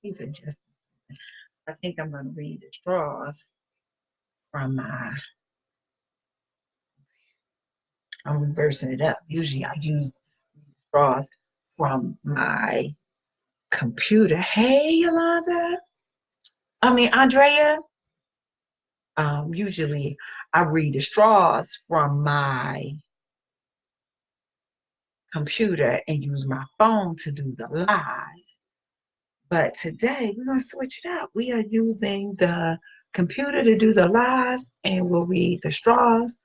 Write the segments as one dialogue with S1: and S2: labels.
S1: These are just, I think I'm going to read the straws from my, I'm reversing it up. Usually I use straws from my computer. Hey, Yolanda. Andrea. Usually I read the straws from my computer and use my phone to do the live. But today we're going to switch it up. We are using the computer to do the lives and we'll read the straws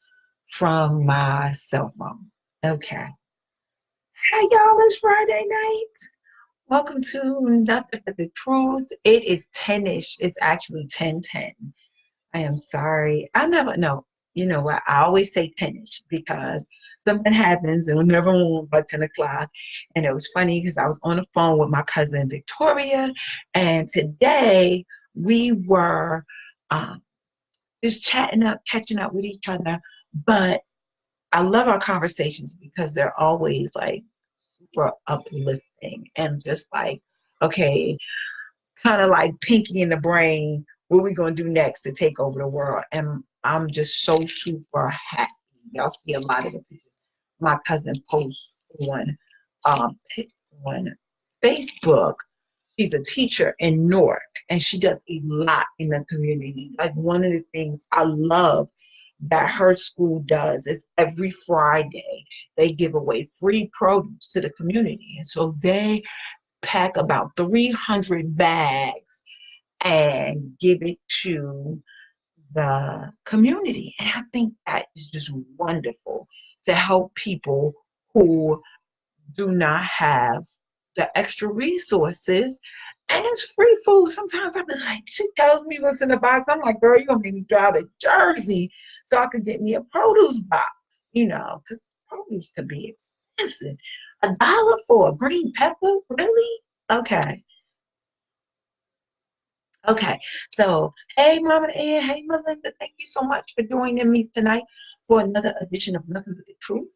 S1: from my cell phone. Okay. Hey, y'all, it's Friday night. Welcome to Nothing But the Truth. It is 10-ish. It's actually 10:10. I am sorry. I never know. You know what? I always say 10-ish because something happens and we never on by 10 o'clock. And it was funny because I was on the phone with my cousin Victoria, and today we were just chatting up, catching up with each other. But I love our conversations because they're always like super uplifting and just like, okay, kind of like Pinky in the Brain, what we gonna do next to take over the world? And I'm just so super happy. Y'all see a lot of the pictures my cousin posts um on Facebook. She's a teacher in Newark, and she does a lot in the community. Like one of the things I love that her school does is every Friday they give away free produce to the community, and so they pack about 300 bags and give it to the community. And I think that is just wonderful to help people who do not have the extra resources. And it's free food. Sometimes I'll be like, she tells me what's in the box. I'm like, girl, you're going to make me drive to Jersey so I could get me a produce box, because produce could be expensive. $1 for a green pepper? Really? Okay. Okay. So, hey, Mama Ann. Hey, Melinda. Thank you so much for joining me tonight for another edition of Nothing But the Truth.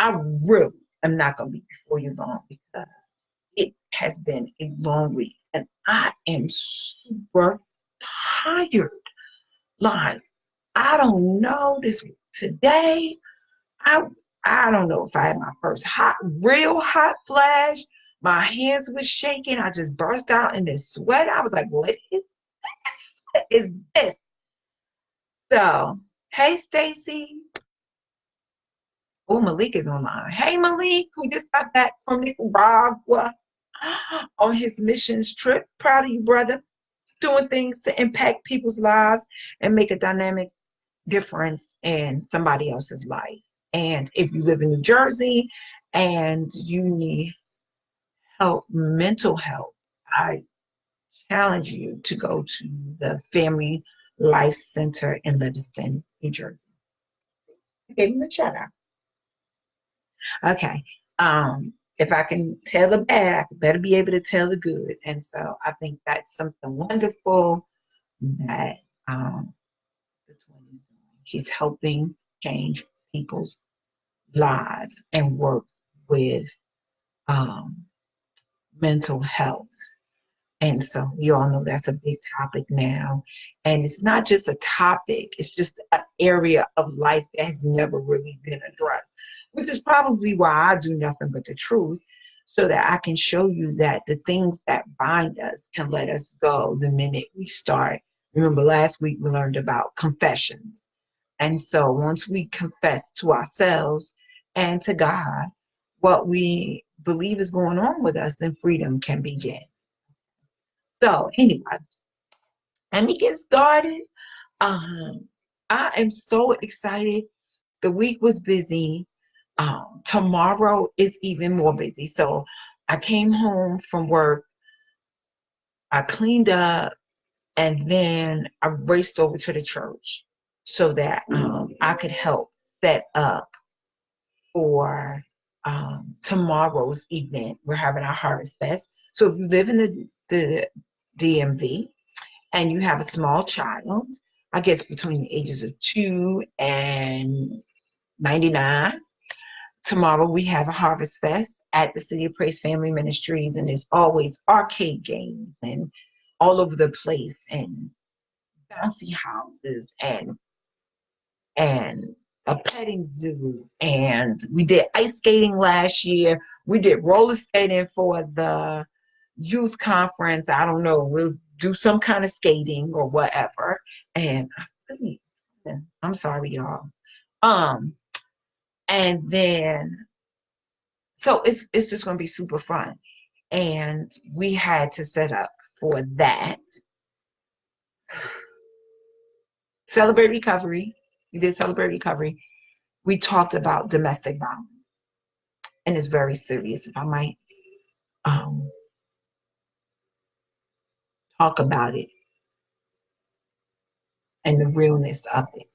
S1: I really am not going to be before you long because it has been a long week and I am super tired. Like, I don't know this today. I I don't know if I had my first real hot flash. My hands were shaking. I just burst out in this sweat. I was like, what is this? What is this? So, hey, Stacy. Oh, Malik is online. Hey, Malik, who just got back from Nicaragua on his missions trip. Proud of you, brother. Doing things to impact people's lives and make a dynamic difference in somebody else's life. And if you live in New Jersey and you need help, mental health, I challenge you to go to the Family Life Center in Livingston, New Jersey. I gave him a shout out. Okay. If I can tell the bad, I better be able to tell the good. And so I think that's something wonderful that the twin is doing. He's helping change people's lives and works with um, mental health. And so you all know that's a big topic now. And it's not just a topic, it's just an area of life that has never really been addressed, which is probably why I do nothing but the truth, so that I can show you that the things that bind us can let us go the minute we start. Remember, last week we learned about confessions. And so once we confess to ourselves and to God what we believe is going on with us, then freedom can begin. So anyway, let me get started. I am so excited. The week was busy. Tomorrow is even more busy. So I came home from work. I cleaned up, and then I raced over to the church so that I could help set up for tomorrow's event. We're having our Harvest Fest. So if you live in the DMV and you have a small child, I guess between the ages of 2 and 99, Tomorrow we have a Harvest Fest at the City of Praise Family Ministries, and there's always arcade games and all over the place, and bouncy houses, and a petting zoo. And we did ice skating last year. We did roller skating for the youth conference. I don't know. We'll do some kind of skating or whatever. And I'm sorry, y'all. Um, and then so it's just gonna be super fun. And we had to set up for that. Celebrate recovery. We did celebrate recovery. We talked about domestic violence, and it's very serious. If I might um, talk about it and the realness of it.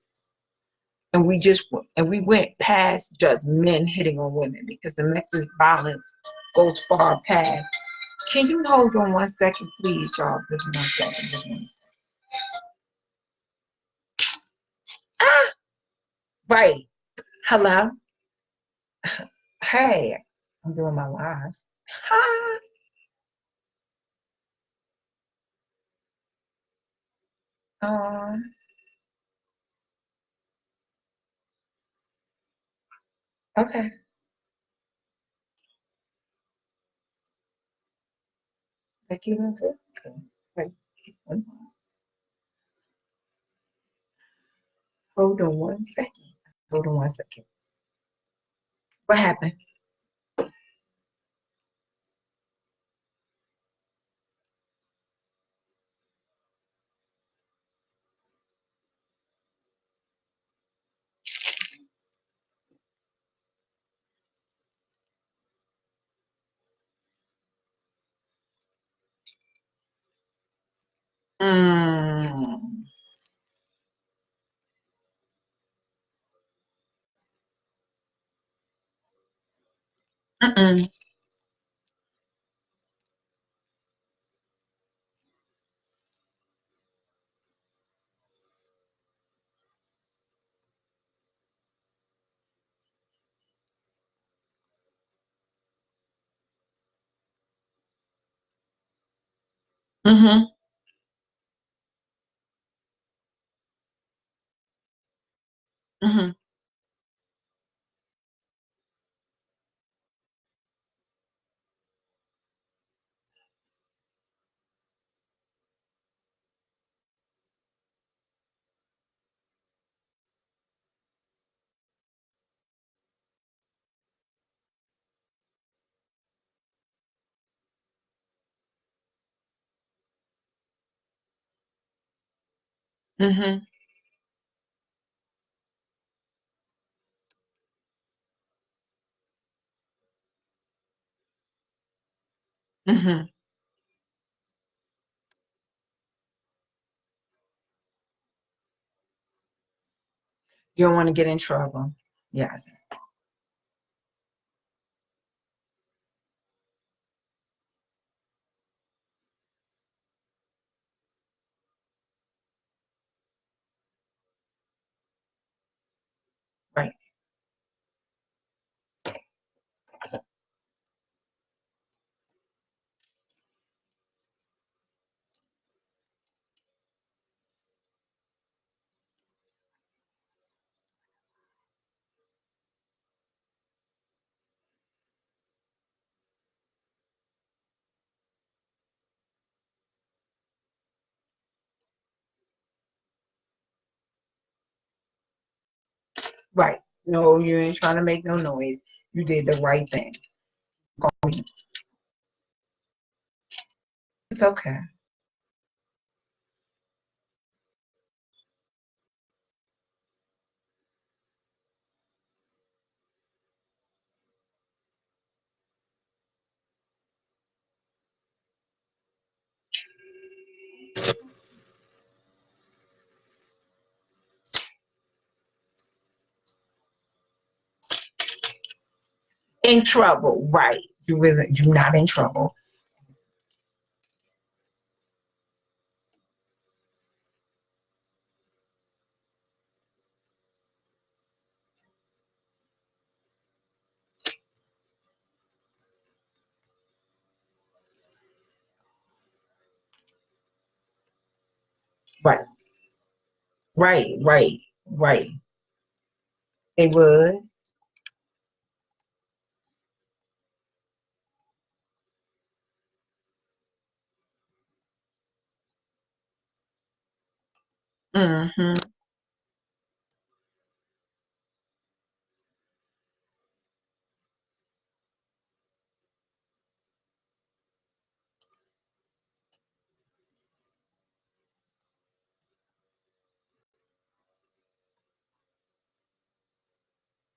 S1: And we went past just men hitting on women, because domestic violence goes far past. Can you hold on 1 second, please, y'all? Just 1 second. Just 1 second. Ah, right. Hello. Hey, I'm doing my live. Hi. Um, okay. Thank you. Okay. Wait. Hold on 1 second. Hold on 1 second. What happened? Mm. Mm-mm. Mm-hmm. Mm-hmm. Mm-hmm. Mm-hmm. You don't want to get in trouble. Yes. Right. Right. No, you ain't trying to make no noise. You did the right thing. It's okay. In trouble. Right. You're not in trouble. Right, right, right, right. They would. Mm-hmm.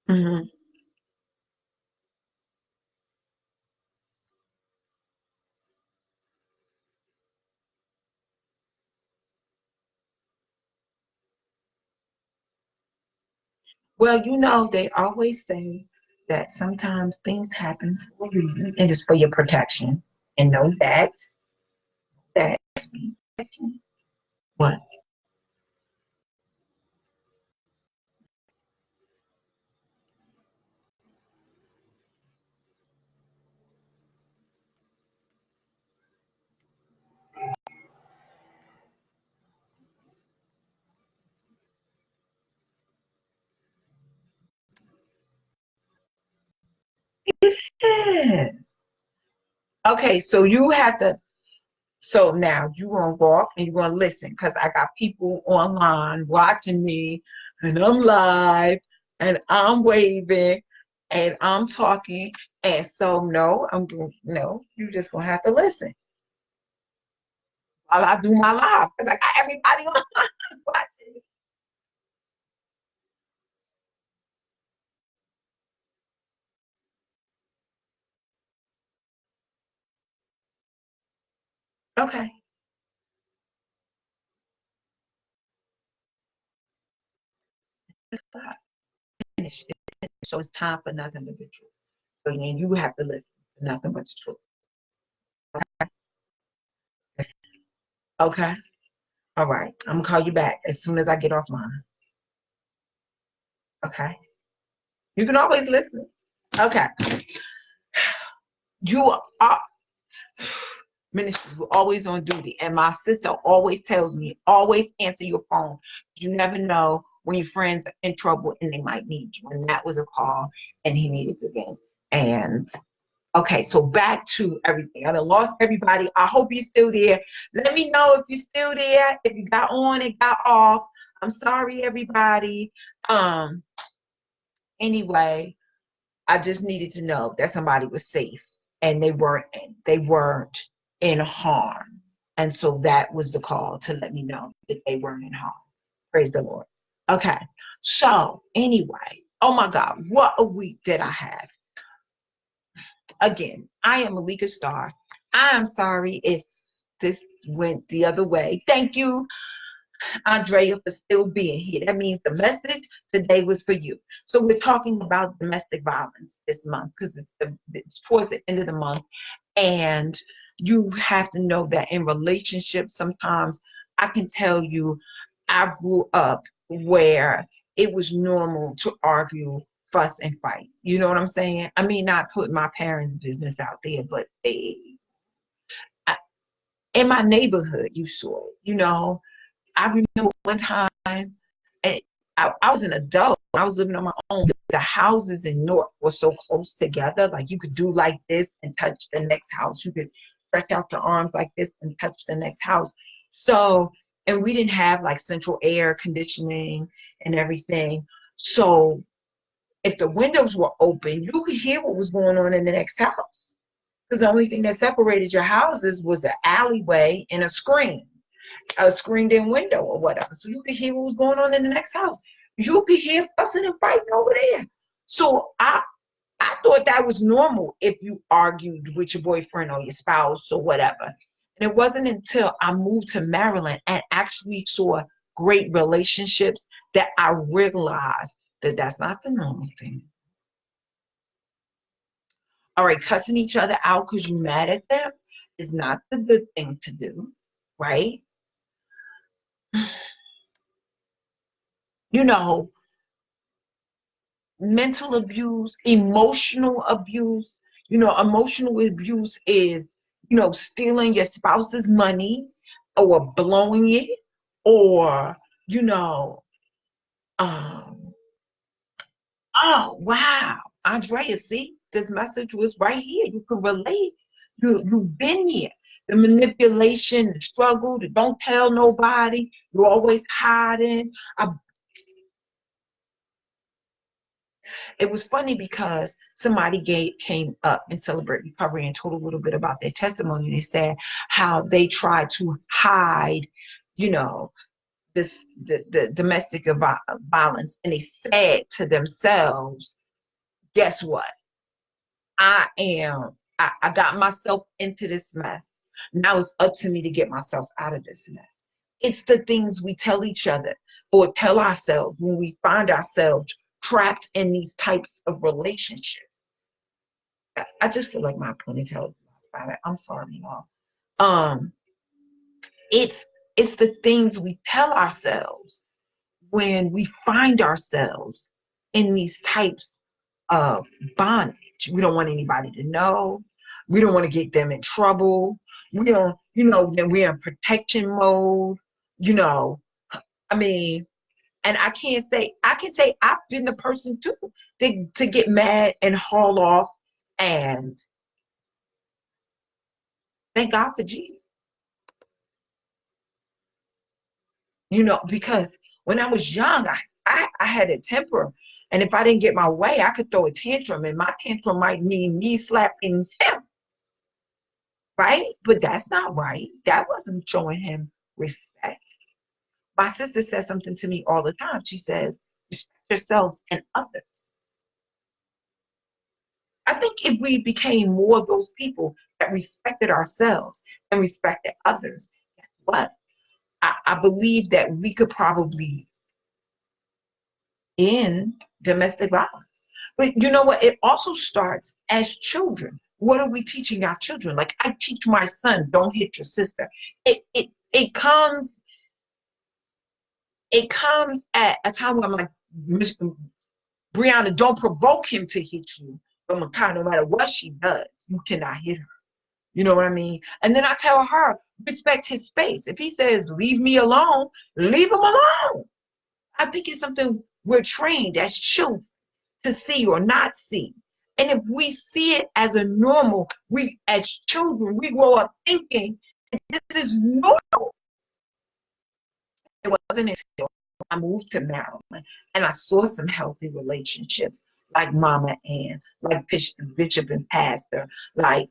S1: Mm-hmm. Well, they always say that sometimes things happen for a reason and it's for your protection. And know that what? Yes. Okay, so you have to. So now you're gonna walk and you're gonna listen because I got people online watching me and I'm live and I'm waving and I'm talking. And so no, no, you're just gonna have to listen while I do my live because I got everybody online watching me. Okay. Finish. So it's time for nothing but the truth. So then you have to listen to nothing but the truth. Okay. All right. I'm gonna call you back as soon as I get offline. Okay. You can always listen. Okay. You are ministry, you're always on duty. And my sister always tells me, always answer your phone. You never know when your friends are in trouble and they might need you. And that was a call and he needed to vent. And okay, so back to everything. I done lost everybody. I hope you're still there. Let me know if you're still there, if you got on and got off. I'm sorry, everybody. Um, anyway, I just needed to know that somebody was safe and they weren't in harm. And so that was the call to let me know that they weren't in harm. Praise the Lord. Okay. So anyway, oh my God, what a week did I have? Again, I am Malika Starr. I am sorry if this went the other way. Thank you, Andrea, for still being here. That means the message today was for you. So we're talking about domestic violence this month because it's towards the end of the month. And you have to know that in relationships, sometimes I can tell you, I grew up where it was normal to argue, fuss, and fight. You know what I'm saying? I mean, not put my parents' business out there, but in my neighborhood, you saw it. I remember one time, and I was an adult. I was living on my own. The houses in North were so close together. Like you could do like this and touch the next house. You could stretch out your arms like this and touch the next house. So, and we didn't have like central air conditioning and everything. So if the windows were open, you could hear what was going on in the next house. Because the only thing that separated your houses was the alleyway and a screened in window or whatever. So you could hear what was going on in the next house. You could hear fussing and fighting over there. So I thought that was normal if you argued with your boyfriend or your spouse or whatever. And it wasn't until I moved to Maryland and actually saw great relationships that I realized that that's not the normal thing. All right, cussing each other out because you're mad at them is not the good thing to do, right? You know, mental abuse, emotional abuse. Emotional abuse is, stealing your spouse's money or blowing it or, you know, um, oh wow, Andrea, see, this message was right here. You could relate. You've been here. The manipulation, the struggle, the don't tell nobody. You're always hiding. I It was funny because somebody came up in Celebrate Recovery and told a little bit about their testimony. They said how they tried to hide, you know, the domestic violence, and they said to themselves, "Guess what? I got myself into this mess. Now it's up to me to get myself out of this mess." It's the things we tell each other or tell ourselves when we find ourselves trapped in these types of relationships. I just feel like my ponytail is outside. I'm sorry, y'all. Um, it's it's the things we tell ourselves when we find ourselves in these types of bondage. We don't want anybody to know. We don't want to get them in trouble. We don't, then we're in protection mode, you know. I mean, and I can say I've been the person too to get mad and haul off, and thank God for Jesus. Because when I was young, I had a temper. And if I didn't get my way, I could throw a tantrum, and my tantrum might mean me slapping him, right? But that's not right. That wasn't showing him respect. My sister says something to me all the time. She says, respect yourselves and others. I think if we became more of those people that respected ourselves and respected others, guess what? I believe that we could probably in domestic violence. But you know what? It also starts as children. What are we teaching our children? Like I teach my son, don't hit your sister. It comes at a time where I'm like, Brianna, don't provoke him to hit you. But Makai, no matter what she does, you cannot hit her. You know what I mean? And then I tell her, respect his space. If he says, leave me alone, leave him alone. I think it's something we're trained as children to see or not see. And if we see it as a normal, we as children, we grow up thinking this is normal. It wasn't until I moved to Maryland and I saw some healthy relationships like Mama Ann, like Bishop and Pastor, like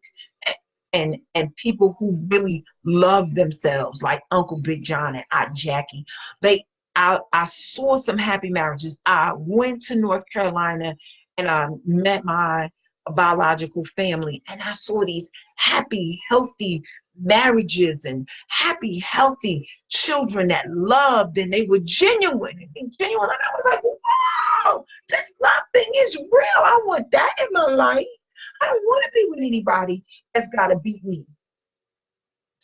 S1: and people who really love themselves, like Uncle Big John and Aunt Jackie. I saw some happy marriages. I went to North Carolina and I met my biological family, and I saw these happy, healthy marriages and happy, healthy children that loved, and they were genuine. And genuine. And I was like, wow, this love thing is real. I want that in my life. I don't want to be with anybody that's got to beat me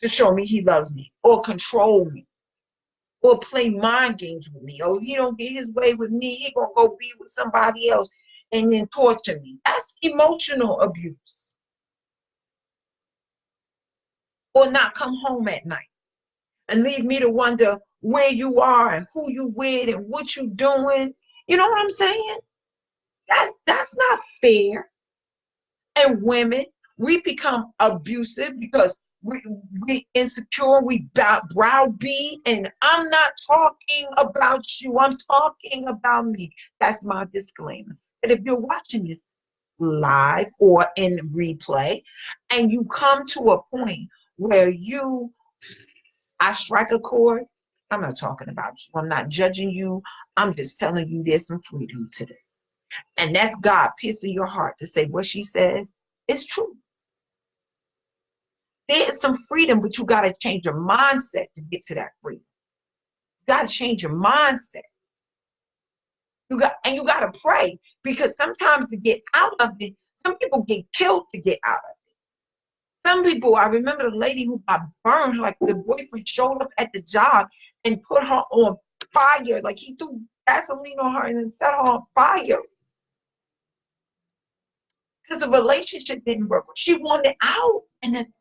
S1: to show me he loves me or control me or play mind games with me. Or if he don't get his way with me, he gonna go be with somebody else and then torture me. That's emotional abuse. Or not come home at night and leave me to wonder where you are and who you with and what you doing. You know what I'm saying? That's not fair. And women, we become abusive because we insecure, we browbeat, and I'm not talking about you, I'm talking about me. That's my disclaimer. And if you're watching this live or in replay, and you come to a point where I strike a chord, I'm not talking about you. I'm not judging you. I'm just telling you there's some freedom to this. And that's God piercing your heart to say what she says is true. There is some freedom, but you got to change your mindset to get to that freedom. You got to change your mindset. You got to pray, because sometimes to get out of it, some people get killed to get out of it. Some people, I remember the lady who got burned, like the boyfriend showed up at the job and put her on fire. Like he threw gasoline on her and then set her on fire. Because the relationship didn't work. She wanted out, and then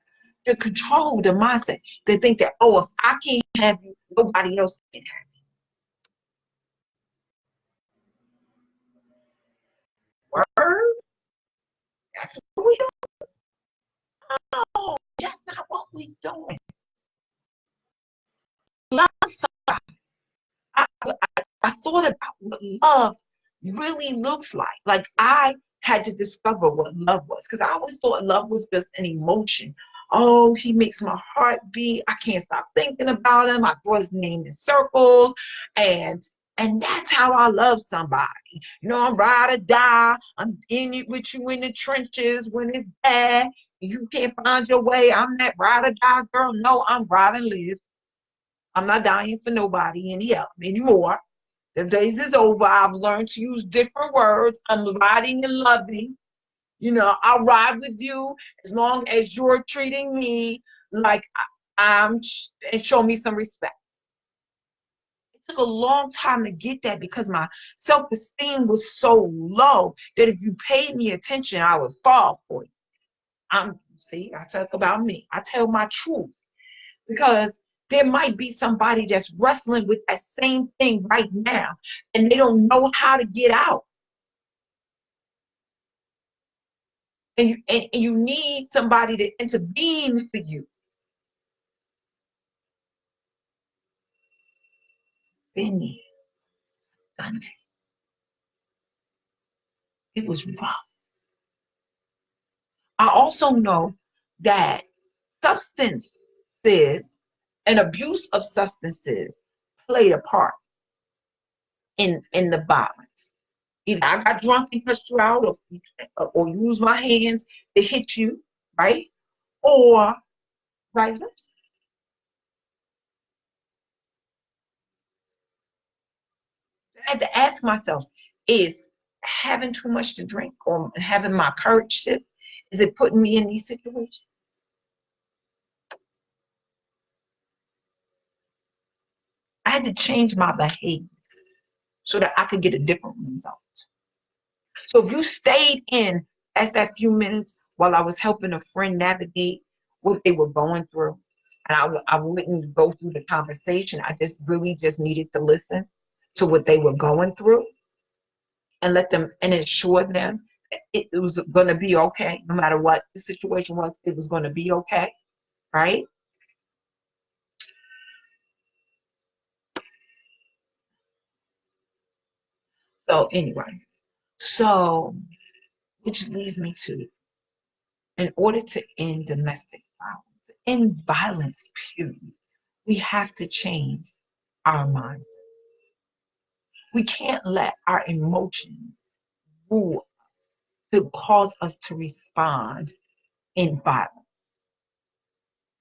S1: the control, the mindset. They think that, oh, if I can't have you, Nobody else can have it. Word? That's what we doing. No, that's not what we doing. Love somebody. I thought about what love really looks like. Like I had to discover what love was because I always thought love was just an emotion. Oh, he makes my heart beat. I can't stop thinking about him. I throw his name in circles, and and that's how I love somebody. You know, I'm ride or die. I'm in it with you in the trenches when it's bad. You can't find your way. I'm that ride or die girl. No, I'm ride and live. I'm not dying for nobody anymore. The days is over. I've learned to use different words. I'm riding and loving. You know, I'll ride with you as long as you're treating me like I'm and show me some respect. It took a long time to get that because my self-esteem was so low that if you paid me attention, I would fall for you. I talk about me. I tell my truth because there might be somebody that's wrestling with that same thing right now and they don't know how to get out. And you need somebody to intervene for you. Been there, done that. It was rough. I also know that substances and abuse of substances played a part in the violence. Either I got drunk and cussed you out, or used my hands to hit you, right? Or vice versa. I had to ask myself, is having too much to drink or having my courage sip, is it putting me in these situations? I had to change my behaviors so that I could get a different result. So if you stayed in as that few minutes while I was helping a friend navigate what they were going through, and I wouldn't go through the conversation, I just really just needed to listen to what they were going through and let them and ensure them it was going to be okay. No matter what the situation was, it was going to be okay, right? So anyway, so which leads me to, in order to end domestic violence, end violence, period, we have to change our mindset. We can't let our emotions rule to cause us to respond in violence.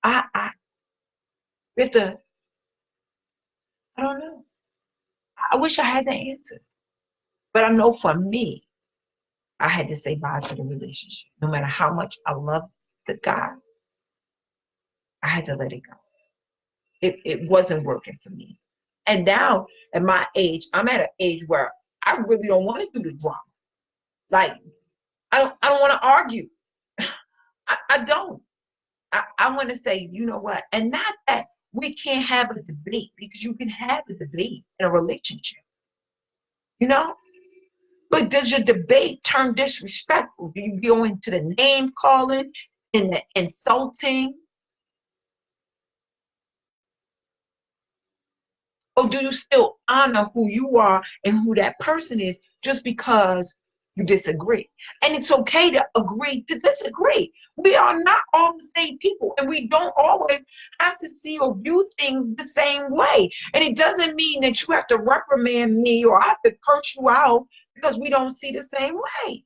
S1: I we have to, I don't know. I wish I had the answer. But I know for me, I had to say bye to the relationship. No matter how much I love the guy, I had to let it go. It wasn't working for me. And now at my age, I'm at an age where I really don't want to do the drama. Like I don't want to argue. I don't. I want to say, you know what? And not that we can't have a debate because you can have a debate in a relationship, you know? But does your debate turn disrespectful? Do you go into the name calling and the insulting? Or do you still honor who you are and who that person is just because you disagree? And it's okay to agree to disagree. We are not all the same people, and we don't always have to see or view things the same way. And it doesn't mean that you have to reprimand me or I have to curse you out because we don't see the same way.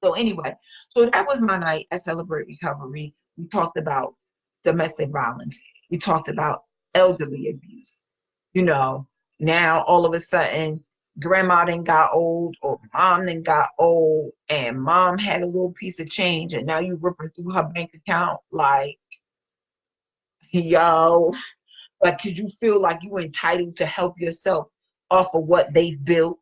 S1: So anyway, so that was my night at Celebrate Recovery. We talked about domestic violence. We talked about elderly abuse. You know, now all of a sudden, grandma then got old or mom then got old and mom had a little piece of change and now you ripping through her bank account like, yo, like, could you feel like you entitled to help yourself off of what they've built?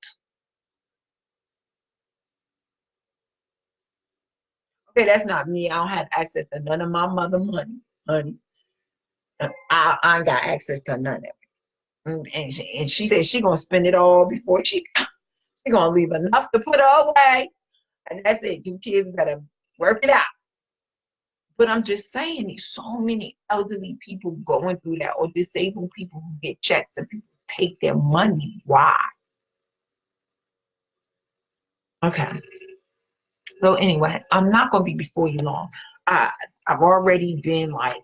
S1: Okay, that's not me. I don't have access to none of my mother money, honey. I ain't got access to none of it. And she said she gonna spend it all before she gonna leave enough to put her away. And that's it. You kids better work it out. But I'm just saying, there's so many elderly people going through that, or disabled people who get checks and people take their money. Why? Okay. So anyway, I'm not gonna be before you long. I've already been like,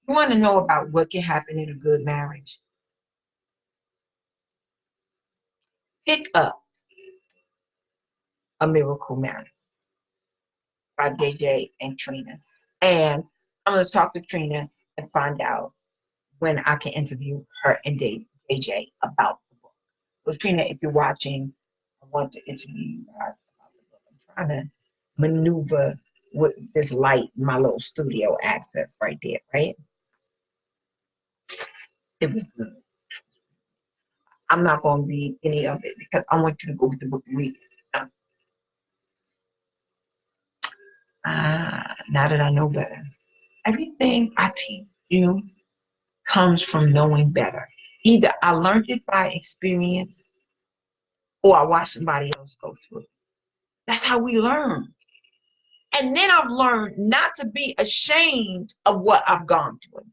S1: you want to know about what can happen in a good marriage? Pick up A Miracle Marriage by JJ and Trina. And I'm going to talk to Trina and find out when I can interview her and JJ about the book. So Trina, if you're watching, I want to interview you guys about the book. I'm trying to maneuver with this light in my little studio access right there, right? It was good. I'm not going to read any of it because I want you to go get the book and read it. Now that I know better, everything I teach you comes from knowing better. Either I learned it by experience or I watched somebody else go through it. That's how we learn. And then I've learned not to be ashamed of what I've gone through.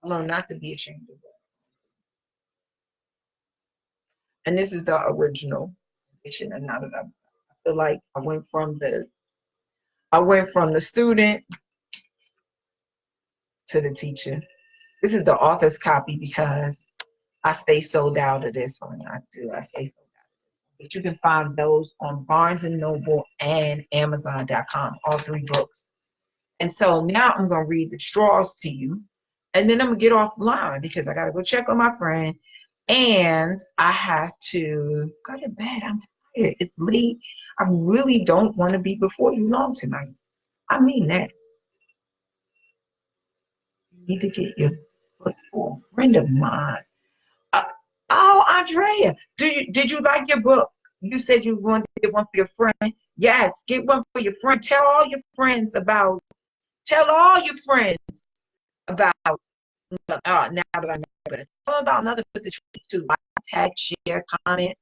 S1: I learned not to be ashamed of it. And this is the original edition. And now that I feel like I went from the student to the teacher. This is the author's copy because I stay sold out of this one. I do. I stay sold out of this one. But you can find those on Barnes and Noble and Amazon.com, all three books. And so now I'm going to read the straws to you. And then I'm going to get offline because I got to go check on my friend. And I have to go to bed. I'm tired. It's late. I really don't want to be before you long tonight. I mean that. You need to get your book for a friend of mine. Uh, oh, Andrea, did you like your book? You said you wanted to get one for your friend. Yes, get one for your friend. Tell all your friends about. Tell all your friends about. Now that I know, but it's all about another with the truth too. Like, tag, share, comment.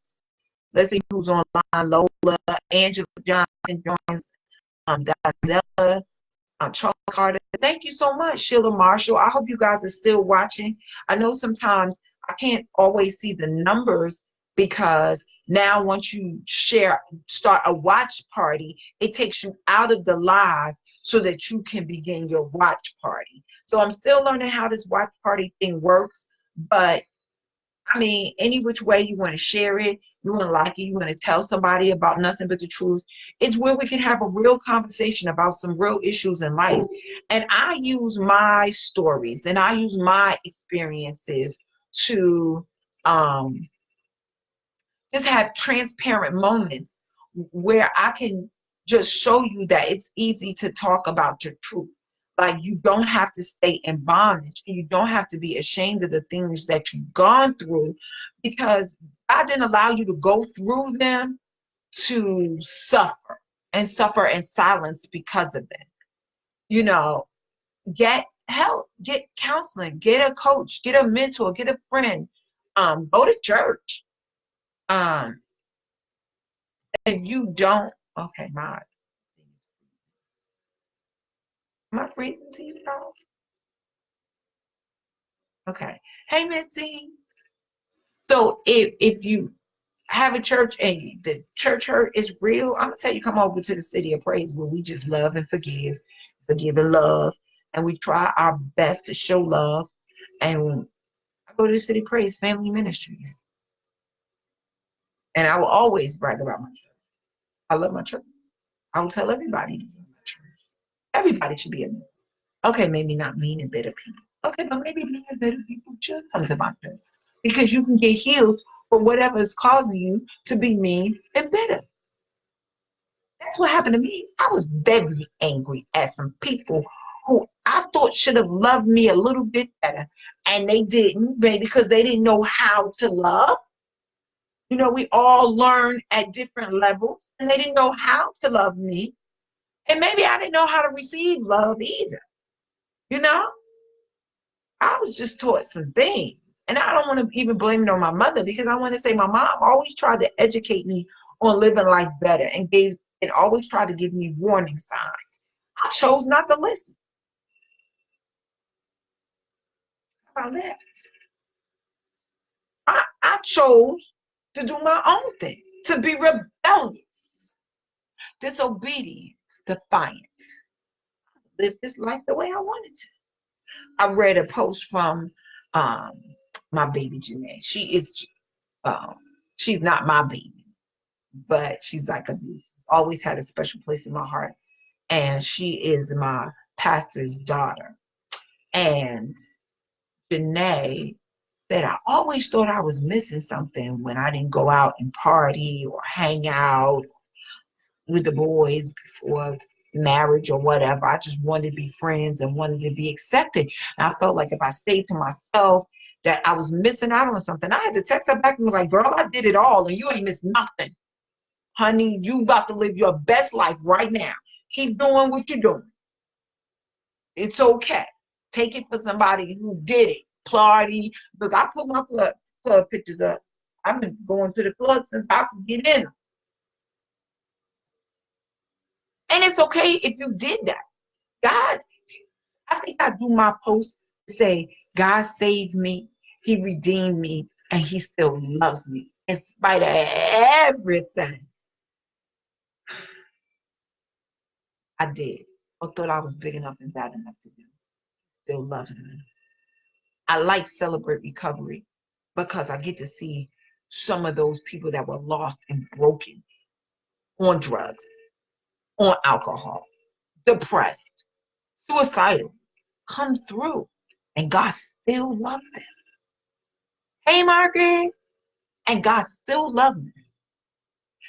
S1: Let's see who's online. Lola, Angela Johnson joins. Dazella, Charles Carter. Thank you so much, Sheila Marshall. I hope you guys are still watching. I know sometimes I can't always see the numbers because now once you start a watch party, it takes you out of the live so that you can begin your watch party. So I'm still learning how this watch party thing works, but I mean, any which way you want to share it, you want to like it, you want to tell somebody about nothing but the truth. It's where we can have a real conversation about some real issues in life. And I use my stories and I use my experiences to just have transparent moments where I can just show you that it's easy to talk about your truth. Like, you don't have to stay in bondage. You don't have to be ashamed of the things that you've gone through because God didn't allow you to go through them to suffer in silence because of it. You know, get help, get counseling, get a coach, get a mentor, get a friend, go to church. If you don't, okay, am I freezing to you guys? Okay. Hey, Missy. So if you have a church and the church hurt is real, I'm gonna tell you, come over to the City of Praise where we just love and forgive and love, and we try our best to show love. And I go to the City of Praise Family Ministries, and I will always brag about my church. I love my church. I will tell everybody to join my church. Everybody should be a member. Okay, maybe not mean and bitter people. Okay, but maybe mean and bitter people should come to my church because you can get healed for whatever is causing you to be mean and bitter. That's what happened to me. I was very angry at some people who I thought should have loved me a little bit better, and they didn't, maybe because they didn't know how to love. You know, we all learn at different levels, and they didn't know how to love me. And maybe I didn't know how to receive love either. You know, I was just taught some things. And I don't want to even blame it on my mother, because I want to say my mom always tried to educate me on living life better, and always tried to give me warning signs. I chose not to listen. How about that? I chose to do my own thing, to be rebellious, disobedient, defiant, live this life the way I wanted to. I read a post from um, my baby Janae. Um, she's not my baby, but she's like always had a special place in my heart. And she is my pastor's daughter. And Janae said, I always thought I was missing something when I didn't go out and party or hang out with the boys before marriage or whatever. I just wanted to be friends and wanted to be accepted. And I felt like if I stayed to myself, that I was missing out on something. I had to text her back and was like, girl, I did it all and you ain't missed nothing. Honey, you about to live your best life right now. Keep doing what you're doing. It's okay. Take it for somebody who did it. Party. Look, I put my club pictures up. I've been going to the club since I could get in them. And it's okay if you did that. God, I think I do my post to say, God saved me, He redeemed me, and He still loves me in spite of everything I did or thought I was big enough and bad enough to do. Still loves me. I like Celebrate Recovery because I get to see some of those people that were lost and broken on drugs, on alcohol, depressed, suicidal, come through, and God still loved them. Hey, Margaret, and God still loved them.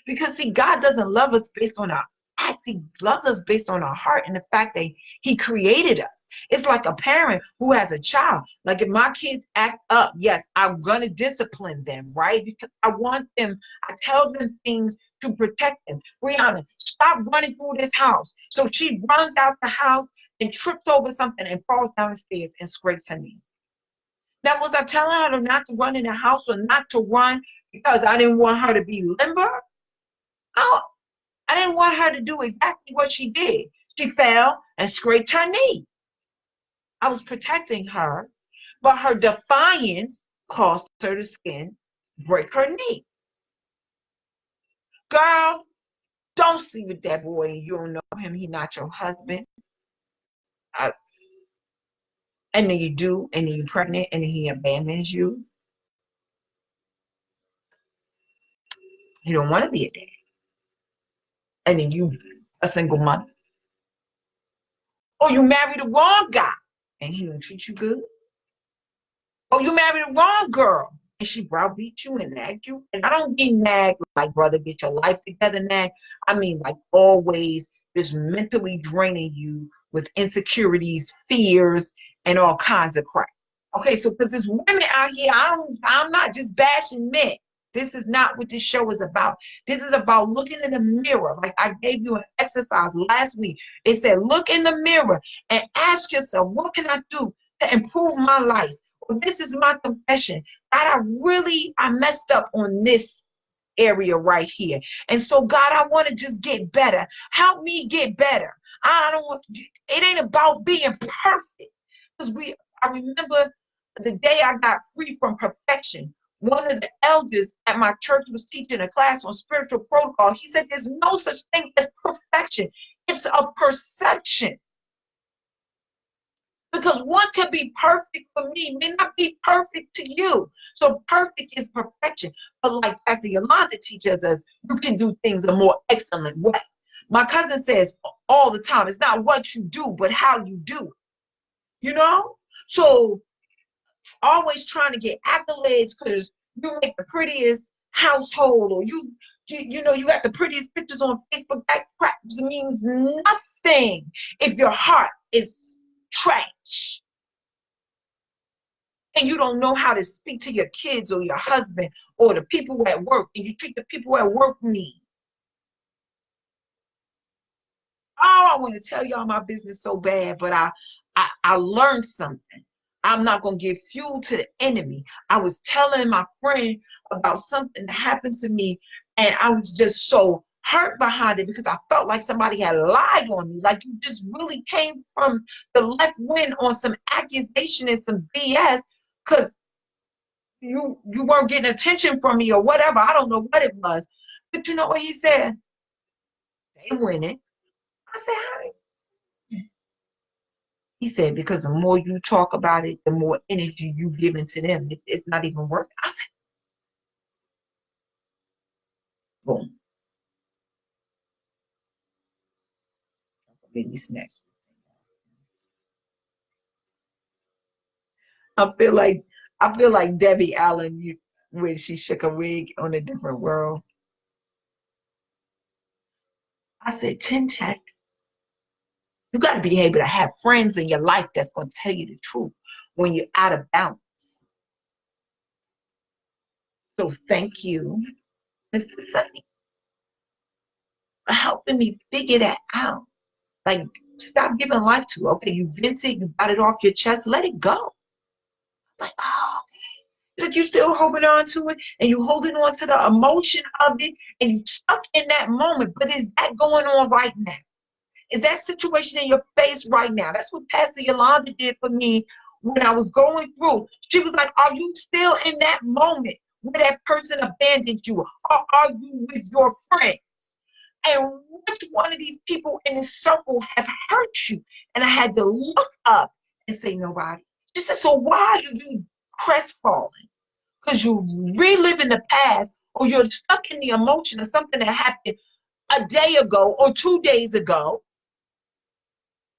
S1: Because see, God doesn't love us based on our acts. He loves us based on our heart and the fact that He created us. It's like a parent who has a child. Like if my kids act up, yes, I'm gonna discipline them, right? Because I want them, I tell them things to protect them. Brianna, stop running through this house. So she runs out the house and trips over something and falls down the stairs and scrapes her knee. Now, was I telling her not to run in the house or not to run because I didn't want her to be limber? Oh, I didn't want her to do exactly what she did. She fell and scraped her knee. I was protecting her, but her defiance caused her to break her knee. Girl, don't sleep with that boy and you don't know him. He's not your husband. Uh, and then you do, and then you're pregnant, and then he abandons you. He don't want to be a dad. And then you, a single mother. Or you marry the wrong guy, and he don't treat you good. Oh, you married the wrong girl. And she browbeat you and nagged you. And I don't mean nag like, brother, get your life together, nag. I mean, like, always just mentally draining you with insecurities, fears, and all kinds of crap. Okay, so because there's women out here, I'm not just bashing men. This is not what this show is about. This is about looking in the mirror. Like I gave you an exercise last week. It said, look in the mirror and ask yourself, what can I do to improve my life? Well, this is my confession. God, I messed up on this area right here. And so, God, I want to just get better. Help me get better. I don't want, it ain't about being perfect. Because I remember the day I got free from perfection. One of the elders at my church was teaching a class on spiritual protocol. He said, there's no such thing as perfection. It's a perception. Because what could be perfect for me may not be perfect to you. So perfect is perfection. But like Pastor Yolanda teaches us, you can do things a more excellent way. My cousin says all the time, it's not what you do, but how you do it. You know? So always trying to get accolades because you make the prettiest household, or you know, you got the prettiest pictures on Facebook. That crap means nothing if your heart is trash. and you don't know how to speak to your kids or your husband or the people at work, and you treat the people at work mean. Oh, I want to tell y'all my business so bad, but I learned something. I'm not gonna give fuel to the enemy. I was telling my friend about something that happened to me, and I was just so hurt behind it because I felt like somebody had lied on me. Like you just really came from the left wind on some accusation and some BS because you weren't getting attention from me or whatever. I don't know what it was. But you know what he said? They winning. I said, how they He said, because the more you talk about it, the more energy you give into them. It's not even worth it. I said, boom, baby snatch. I feel like I feel like Debbie Allen when she shook a wig on A Different World. I said, chin check. You got to be able to have friends in your life that's going to tell you the truth when you're out of balance. So thank you, Mr. Sunny, for helping me figure that out. Like, stop giving life to. Okay, you vented, you got it off your chest, let it go. It's like, oh, that you still holding on to it and you holding on to the emotion of it and you stuck in that moment. But is that going on right now? Is that situation in your face right now? That's what Pastor Yolanda did for me when I was going through. She was like, are you still in that moment where that person abandoned you? Or are you with your friends? And which one of these people in the circle have hurt you? And I had to look up and say, nobody. She said, so why are you crestfallen? Because you're reliving the past or you're stuck in the emotion of something that happened a day ago or 2 days ago,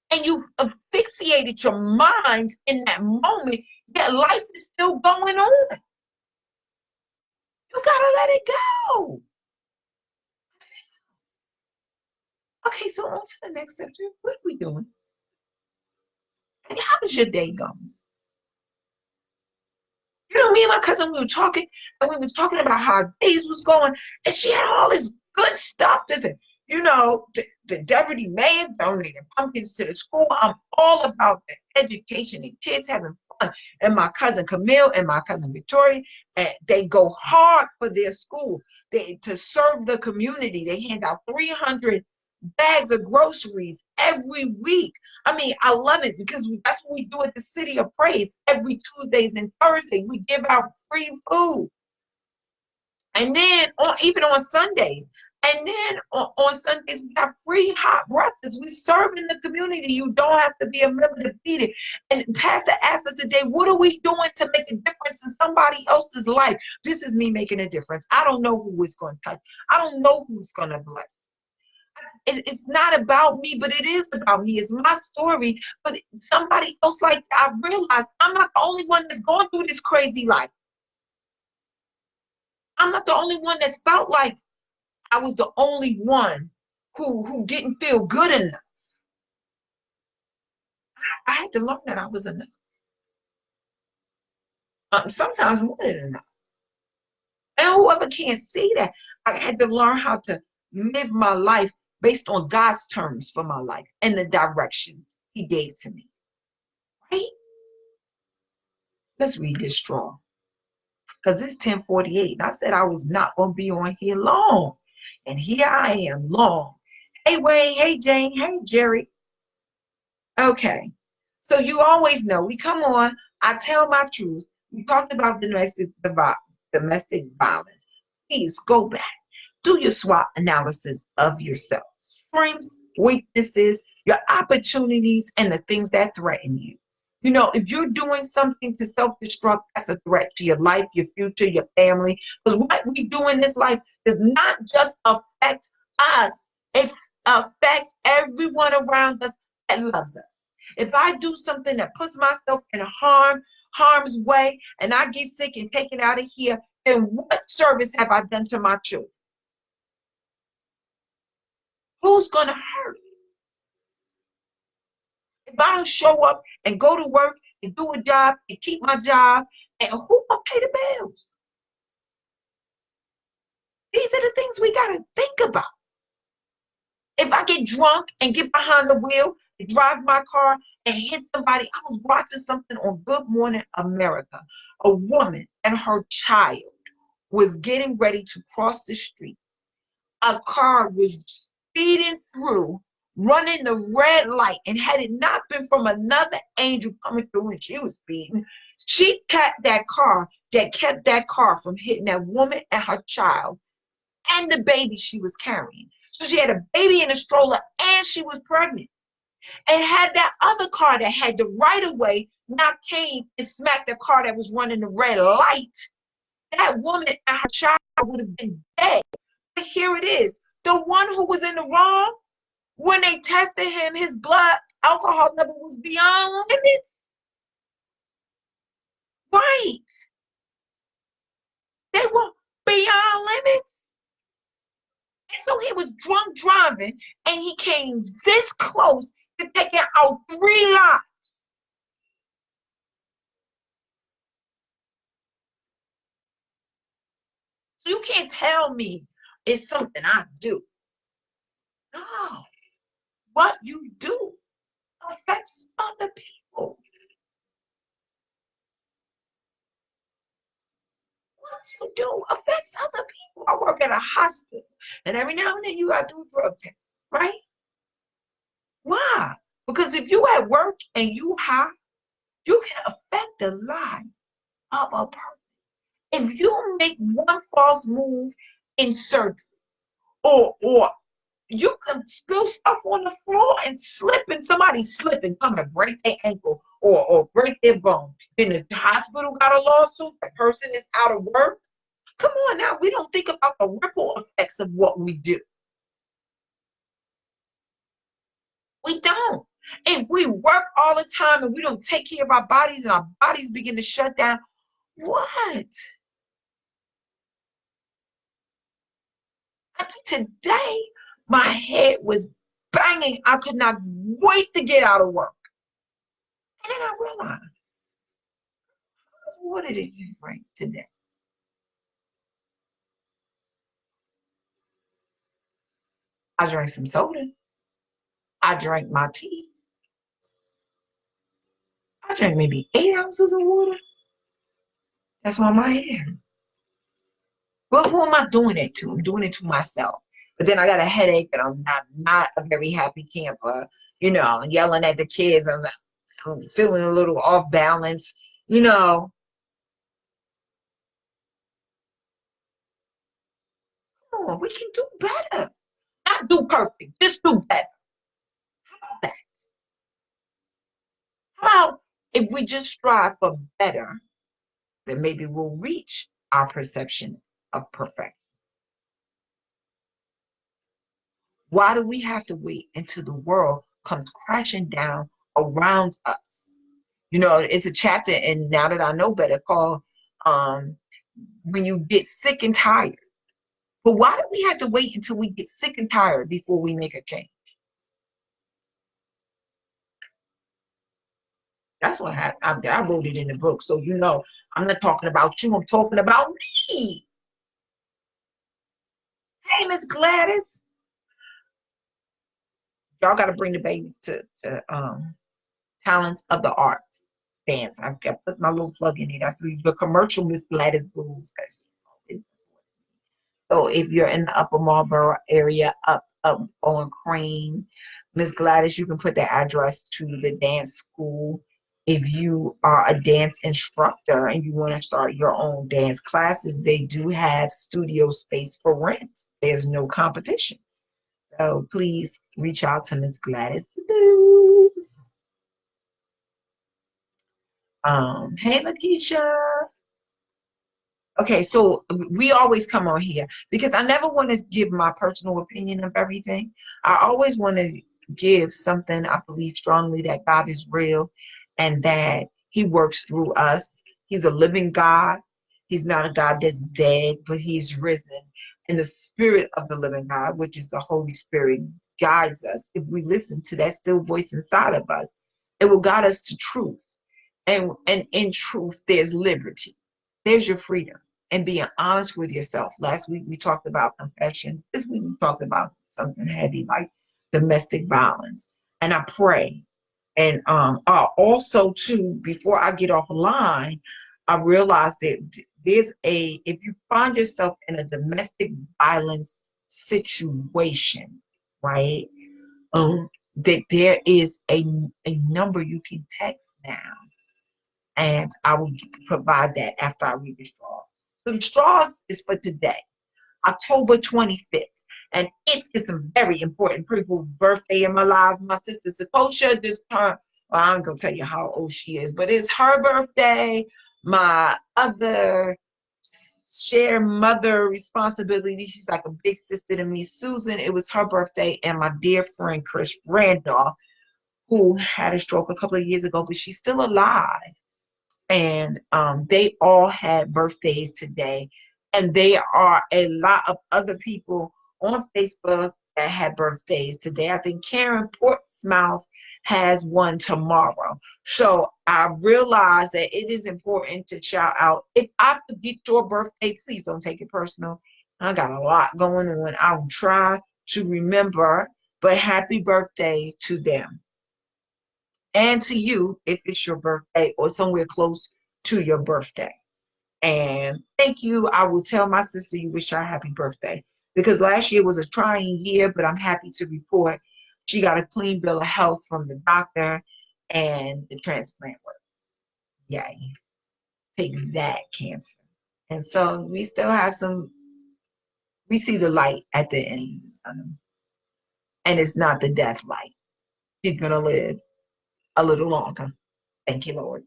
S1: and you've asphyxiated your mind in that moment, yet life is still going on. You gotta let it go. Okay, so on to the next section. What are we doing? And how is your day going? You know, me and my cousin, we were talking, and we were talking about how our days was going, and she had all this good stuff. Listen, you know, the deputy mayor donated pumpkins to the school. I'm all about the education and kids having fun. And my cousin Camille and my cousin Victoria, they go hard for their school. To serve the community. They hand out 300 bags of groceries every week. I mean, I love it because that's what we do at the City of Praise every Tuesdays and Thursdays. We give out free food. And then even on Sundays. And then on Sundays, we have free hot breakfast. We serve in the community. You don't have to be a member to feed it. And Pastor asked us today, what are we doing to make a difference in somebody else's life? This is me making a difference. I don't know who is going to touch. I don't know who's going to bless. It's not about me, but it is about me. It's my story. But somebody else, like I realized I'm not the only one that's going through this crazy life. I'm not the only one that's felt like I was the only one who didn't feel good enough. I had to learn that I was enough. Sometimes more than enough. And whoever can't see that, I had to learn how to live my life based on God's terms for my life and the directions He gave to me. Right? Let's read this strong. Because it's 10:48. And I said I was not going to be on here long. And here I am long. Hey, Wayne. Hey, Jane. Hey, Jerry. Okay. So you always know we come on. I tell my truth. We talked about domestic violence. Please go back. Do your SWOT analysis of yourself. Strengths, weaknesses, your opportunities, and the things that threaten you. You know, if you're doing something to self-destruct, that's a threat to your life, your future, your family. Because what we do in this life does not just affect us, it affects everyone around us that loves us. If I do something that puts myself in harm's way, and I get sick and taken out of here, then what service have I done to my children? Who's going to hurt? If I don't show up and go to work and do a job and keep my job. And who gonna pay the bills? These are the things we gotta think about. If I get drunk and get behind the wheel and drive my car and hit somebody, I was watching something on Good Morning America. A woman and her child was getting ready to cross the street. A car was speeding through, running the red light, and had it not been from another angel coming through and she was speeding, she kept that car from hitting that woman and her child and the baby she was carrying. So she had a baby in a stroller and she was pregnant. And had that other car that had the right of way not came and smacked the car that was running the red light, that woman and her child would have been dead. But here it is. The one who was in the wrong, when they tested him, his blood alcohol level was beyond limits. Right. They were beyond limits. And so he was drunk driving and he came this close to taking out 3 lives. So you can't tell me it's something I do. No. What you do affects other people. What you do affects other people. I work at a hospital, and every now and then you gotta do a drug test, right? Why? Because if you at work and you high, you can affect the life of a person. If you make one false move in surgery, or you can spill stuff on the floor and slip, and somebody slip and come and break their ankle or break their bone. Then the hospital got a lawsuit, the person is out of work. Come on now, we don't think about the ripple effects of what we do. We don't. If we work all the time and we don't take care of our bodies and our bodies begin to shut down, what? Today, my head was banging. I could not wait to get out of work. And then I realized, what did you drink today? I drank some soda. I drank my tea. I drank maybe 8 ounces of water. That's on my hair. But who am I doing it to? I'm doing it to myself. But then I got a headache and I'm not a very happy camper, yelling at the kids. I'm feeling a little off balance, you know. Come on, we can do better. Not do perfect, just do better. How about that? How about if we just strive for better, then maybe we'll reach our perception of perfection. Why do we have to wait until the world comes crashing down around us? It's a chapter in Now That I Know Better called When You Get Sick and Tired. But why do we have to wait until we get sick and tired before we make a change? That's what happened. I wrote it in the book. So, I'm not talking about you. I'm talking about me. Hey, Miss Gladys. Y'all got to bring the babies to Talents of the Arts dance. I put my little plug in it. That's the commercial Miss Gladys Blues. So if you're in the Upper Marlboro area, up on Crane, Miss Gladys, you can put the address to the dance school. If you are a dance instructor and you want to start your own dance classes, they do have studio space for rent. There's no competition. So please reach out to Miss Gladys Blues. Hey, Lakeisha. Okay, so we always come on here because I never want to give my personal opinion of everything. I always want to give something I believe strongly that God is real and that He works through us. He's a living God. He's not a God that's dead, but He's risen. And the spirit of the living God, which is the Holy Spirit, guides us. If we listen to that still voice inside of us, it will guide us to truth. And in truth, there's liberty. There's your freedom. And being honest with yourself. Last week we talked about confessions. This week we talked about something heavy like domestic violence. And I pray. And also too, before I get off the line, I realized that if you find yourself in a domestic violence situation, right? That there is a number you can text now, and I will provide that after I read the straws. So the straws is for today, October 25th. And it's a very important people's birthday in my life. My sister Sakosha just turned, well, I'm going to tell you how old she is, but it's her birthday. My other share mother responsibility, she's like a big sister to me, Susan, it was her birthday. And my dear friend, Chris Randolph, who had a stroke a couple of years ago, but she's still alive. And they all had birthdays today. And there are a lot of other people on Facebook that had birthdays today. I think Karen Portsmouth has one tomorrow. So I realize that it is important to shout out. If I forget your birthday, please don't take it personal. I got a lot going on. I will try to remember, but happy birthday to them. And to you, if it's your birthday or somewhere close to your birthday. And thank you. I will tell my sister you wish her a happy birthday, because last year was a trying year, but I'm happy to report she got a clean bill of health from the doctor and the transplant work. Yay. Take that, cancer. And so we still have we see the light at the end. And it's not the death light. She's going to live a little longer. Thank you, Lord.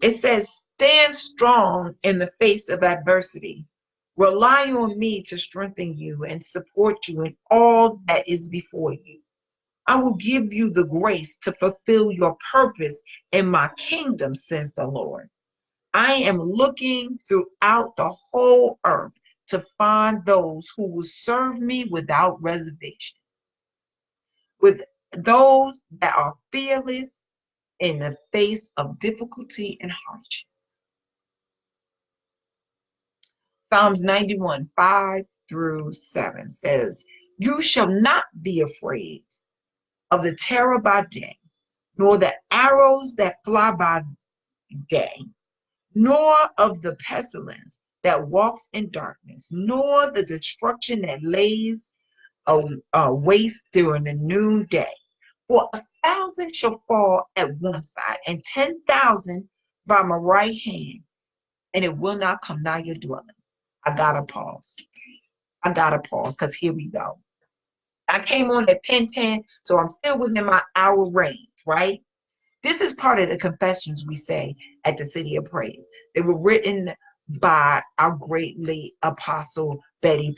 S1: It says, stand strong in the face of adversity. Rely on me to strengthen you and support you in all that is before you. I will give you the grace to fulfill your purpose in my kingdom, says the Lord. I am looking throughout the whole earth to find those who will serve me without reservation, with those that are fearless in the face of difficulty and hardship. Psalms 91, 5 through 7 says, you shall not be afraid of the terror by day, nor the arrows that fly by day, nor of the pestilence that walks in darkness, nor the destruction that lays waste during the noonday. For 1,000 shall fall at one side, and 10,000 by my right hand, and it will not come nigh your dwelling. I gotta pause. Because here we go. I came on at 10:10, so I'm still within my hour range, right? This is part of the confessions we say at the City of Praise. They were written by our great late apostle Betty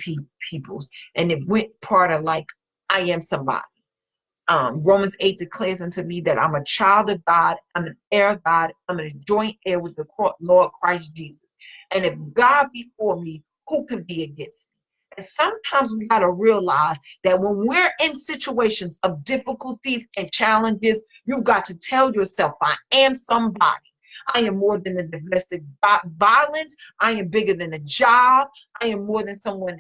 S1: Peoples, and it went part of like, I am somebody. Romans 8 declares unto me that I'm a child of God, I'm an heir of God, I'm a joint heir with the Lord Christ Jesus. And if God be for me, who can be against me? And sometimes we got to realize that when we're in situations of difficulties and challenges, you've got to tell yourself, I am somebody. I am more than the domestic violence. I am bigger than a job. I am more than someone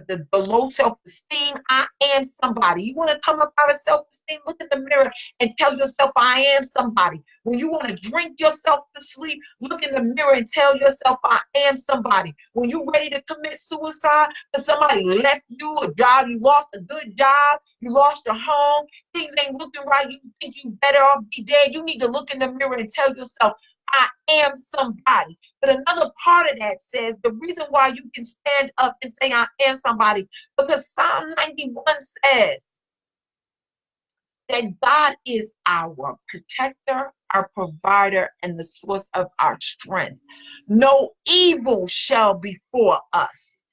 S1: the low self-esteem. I am somebody. You want to come up out of self-esteem, look in the mirror and tell yourself, I am somebody. When you want to drink yourself to sleep, look in the mirror and tell yourself, I am somebody. When you're ready to commit suicide because somebody left you a job, you lost a good job, you lost your home, things ain't looking right, you think you better off be dead, you need to look in the mirror and tell yourself, I am somebody. But another part of that says the reason why you can stand up and say I am somebody, because Psalm 91 says that God is our protector, our provider, and the source of our strength. No evil shall befall us.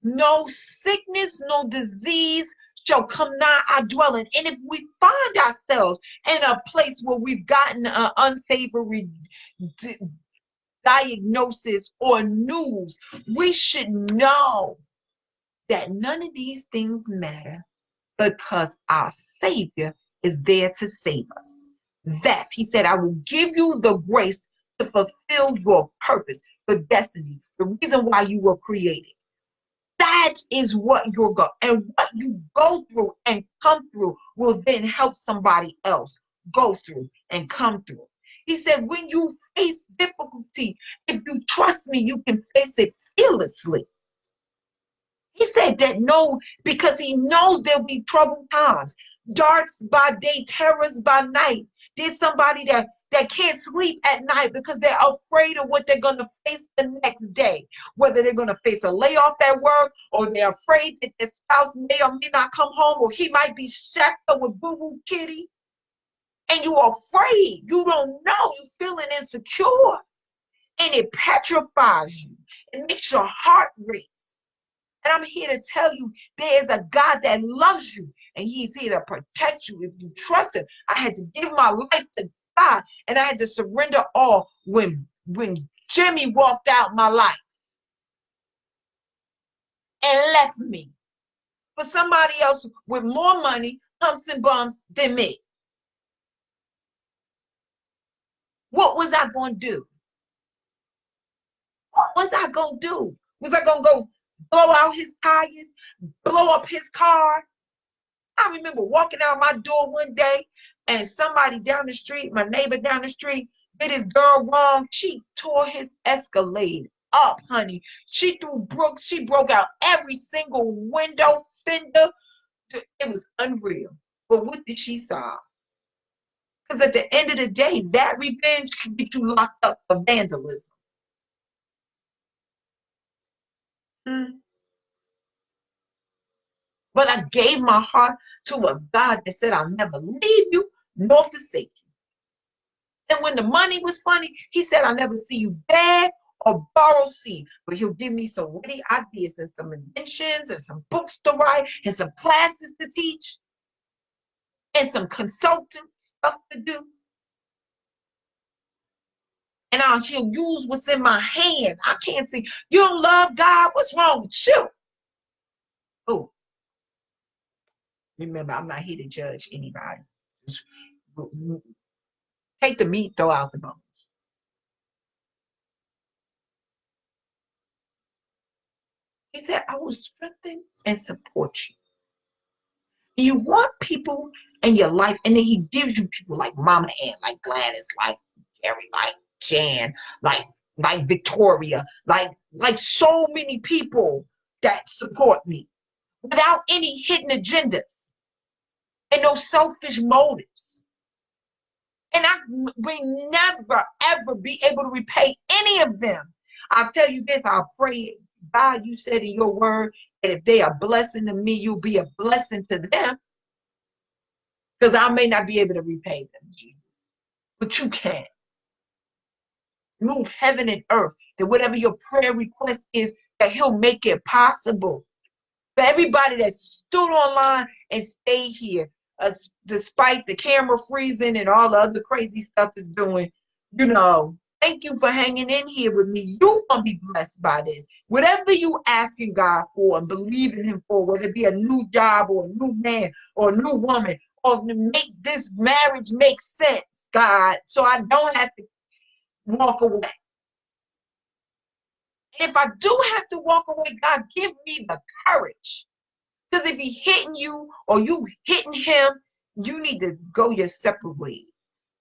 S1: No sickness, no disease shall come nigh our dwelling. And if we find ourselves in a place where we've gotten an unsavory diagnosis or news, we should know that none of these things matter because our Savior is there to save us. Vest. He said, I will give you the grace to fulfill your purpose, your destiny, the reason why you were created. That is what you're going, and what you go through and come through will then help somebody else go through and come through. He said, when you face difficulty, if you trust me, you can face it fearlessly. He said that no, because he knows there'll be troubled times, darks by day, terrors by night. There's somebody that can't sleep at night because they're afraid of what they're going to face the next day, whether they're going to face a layoff at work, or they're afraid that their spouse may or may not come home, or he might be shacked up with boo-boo kitty, and you're afraid. You don't know. You're feeling insecure, and it petrifies you. It makes your heart race. And I'm here to tell you, there is a God that loves you, and he's here to protect you if you trust him. I had to give my life to God, and I had to surrender all when Jimmy walked out my life and left me for somebody else with more money, humps and bumps than me. What was I going to do? What was I going to do? Was I going to go blow out his tires, blow up his car? I remember walking out my door one day, and somebody down the street, my neighbor down the street, did his girl wrong. She tore his Escalade up, honey. She broke out every single window, fender. It was unreal. But what did she solve? Because at the end of the day, that revenge can get you locked up for vandalism. But I gave my heart to a God that said, I'll never leave you nor forsake you. And when the money was funny, he said, I'll never see you beg or borrow seed, but he'll give me some witty ideas and some inventions and some books to write and some classes to teach and some consultant stuff to do. And he'll use what's in my hand. I can't see. You don't love God? What's wrong with you? Oh, remember, I'm not here to judge anybody. Just take the meat, throw out the bones. He said, I will strengthen and support you. You want people in your life, and then he gives you people like Mama Ann, like Gladys, like Jerry, like Jan, like Victoria, like so many people that support me without any hidden agendas and no selfish motives. And I will never, ever be able to repay any of them. I'll tell you this, I'll pray, God, you said in your word that if they are blessing to me, you'll be a blessing to them. Because I may not be able to repay them, Jesus. But you can. Move heaven and earth, that whatever your prayer request is, that he'll make it possible. For everybody that stood online and stayed here, despite the camera freezing and all the other crazy stuff it's doing, thank you for hanging in here with me. You're going to be blessed by this. Whatever you asking God for and believing him for, whether it be a new job or a new man or a new woman, or to make this marriage make sense, God, so I don't have to walk away. And if I do have to walk away, God, give me the courage. Because if he's hitting you or you hitting him, you need to go your separate ways,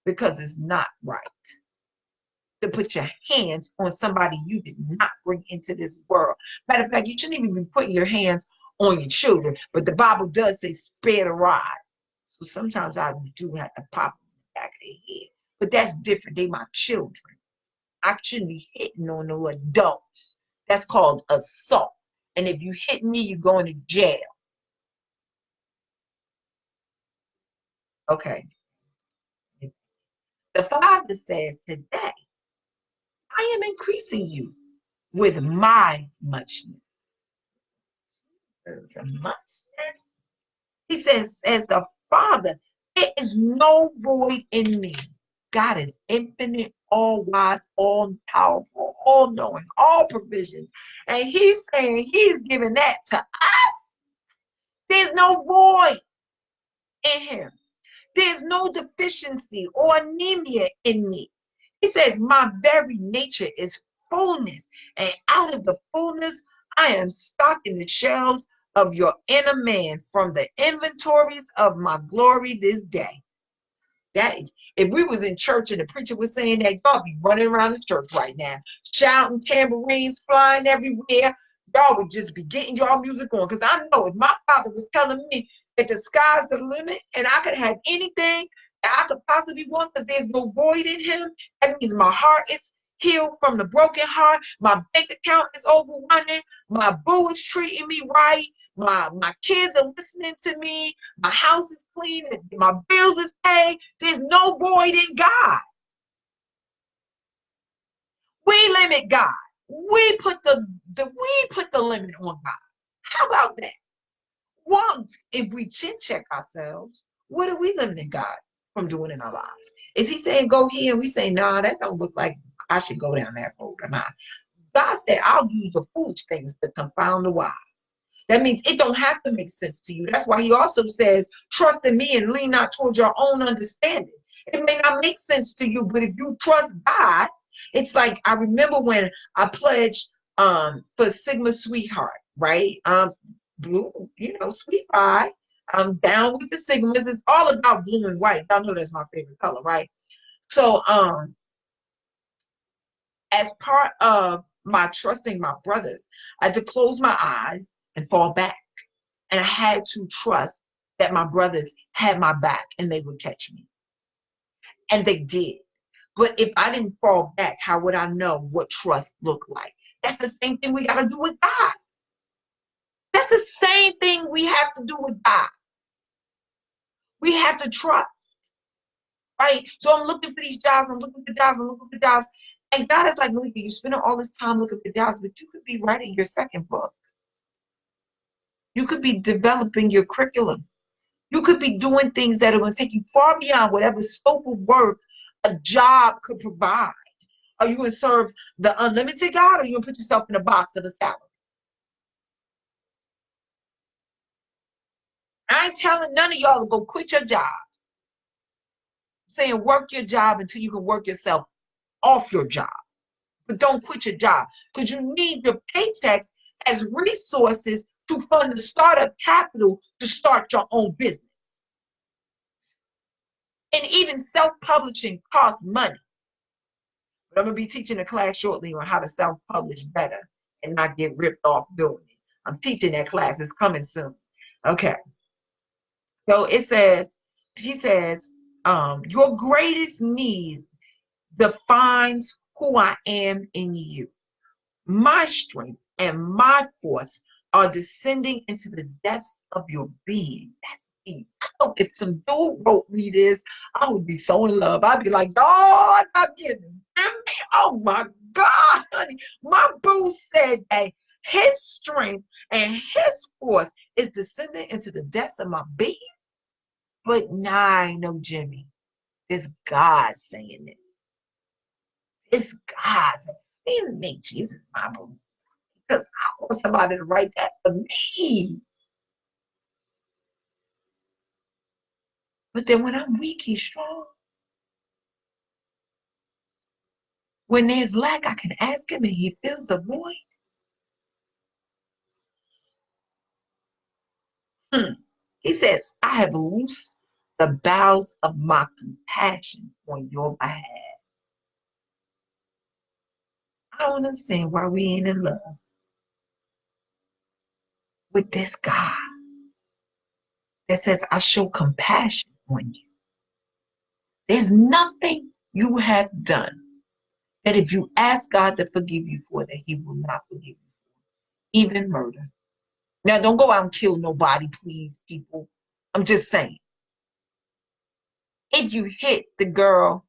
S1: because it's not right to put your hands on somebody you did not bring into this world. Matter of fact, you shouldn't even be putting your hands on your children, but the Bible does say spare the rod. So sometimes I do have to pop them in the back of their head, but that's different. They my children. I shouldn't be hitting on no adults. That's called assault. And if you hit me, you're going to jail. Okay. The Father says today, I am increasing you with my muchness. There's a muchness. He says, as the Father, there is no void in me. God is infinite, all wise, all powerful, all knowing, all provisions. And he's saying he's giving that to us. There's no void in him. There's no deficiency or anemia in me. He says, my very nature is fullness, and out of the fullness, I am stocking the shelves of your inner man from the inventories of my glory this day. That if we was in church and the preacher was saying that, y'all be running around the church right now, shouting, tambourines flying everywhere. Y'all would just be getting y'all music on. Because I know if my father was telling me that the sky's the limit and I could have anything that I could possibly want because there's no void in him, that means my heart is healed from the broken heart. My bank account is overrunning. My boo is treating me right. My kids are listening to me. My house is clean. My bills is paid. There's no void in God. We limit God. We put the limit on God. How about that? Well, if we chin check ourselves, what are we limiting God from doing in our lives? Is he saying go here and we say, nah, that don't look like I should go down that road or not? God said, I'll use the foolish things to confound the wise. That means it don't have to make sense to you. That's why he also says, trust in me and lean not towards your own understanding. It may not make sense to you, but if you trust God, it's like I remember when I pledged for Sigma Sweetheart, right? Blue, sweet pie. I'm down with the Sigmas. It's all about blue and white. Y'all know that's my favorite color, right? So as part of my trusting my brothers, I had to close my eyes and fall back. And I had to trust that my brothers had my back and they would catch me. And they did. But if I didn't fall back, how would I know what trust looked like? That's the same thing we got to do with God. That's the same thing we have to do with God. We have to trust, right? So I'm looking for these jobs. I'm looking for jobs. I'm looking for jobs. And God is like, Malika, you're spending all this time looking for jobs, but you could be writing your second book. You could be developing your curriculum. You could be doing things that are going to take you far beyond whatever scope of work a job could provide. Are you going to serve the unlimited God, or are you going to put yourself in a box of a salary? I ain't telling none of y'all to go quit your jobs. I'm saying work your job until you can work yourself off your job. But don't quit your job, because you need your paychecks as resources to fund the startup capital to start your own business. And even self-publishing costs money. But I'm going to be teaching a class shortly on how to self-publish better and not get ripped off doing it. I'm teaching that class. It's coming soon. Okay. So she says, your greatest need defines who I am in you. My strength and my force are descending into the depths of your being. That's deep. I know if some dude wrote me this, I would be so in love. I'd be like, oh, I'm getting me. Oh my God, honey. My boo said that his strength and his force is descending into the depths of my being. But nah, no, Jimmy. It's God saying this. It's God. He didn't make Jesus my boo, because I want somebody to write that for me. But then when I'm weak, he's strong. When there's lack, I can ask him and he fills the void. He says, I have loosed the bowels of my compassion on your behalf. I don't understand why we ain't in love with this God that says, I show compassion on you. There's nothing you have done that if you ask God to forgive you for, that he will not forgive you for, even murder. Now, don't go out and kill nobody, please, people. I'm just saying. If you hit the girl,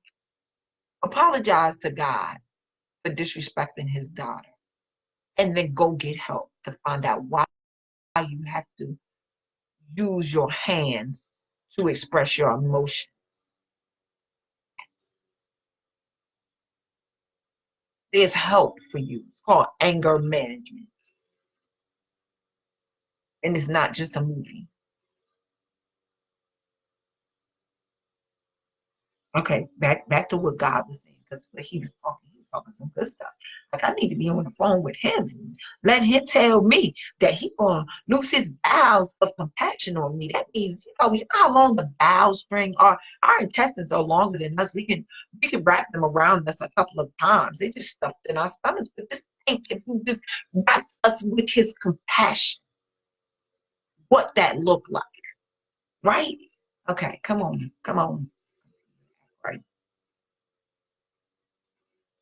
S1: apologize to God for disrespecting his daughter, and then go get help to find out why you have to use your hands to express your emotions. There's help for you. It's called anger management. And it's not just a movie. Okay, back to what God was saying, because he was talking some good stuff. Like I need to be on the phone with him and let him tell me that he gonna loose his bowels of compassion on me. That means, you know how long the bowel string are. Our intestines are longer than us. We can wrap them around us a couple of times. They just stuffed in our stomachs. But just think if you just wrap us with his compassion, what that looked like, right? Okay, come on, right?